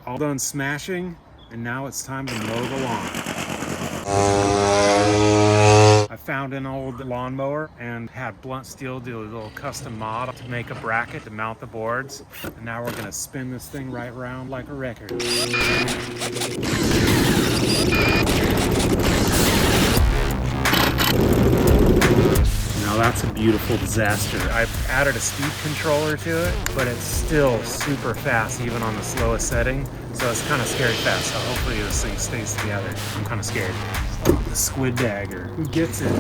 All done smashing, and now it's time to mow the lawn. I found an old lawnmower and had Blunt Steel do a little custom mod to make a bracket to mount the boards. And now we're gonna spin this thing right around like a record. Now that's a beautiful disaster. I've added a speed controller to it, but it's still super fast even on the slowest setting. So it's kind of scary fast. So hopefully this thing stays together. I'm kind of scared. The squid dagger. Who gets it?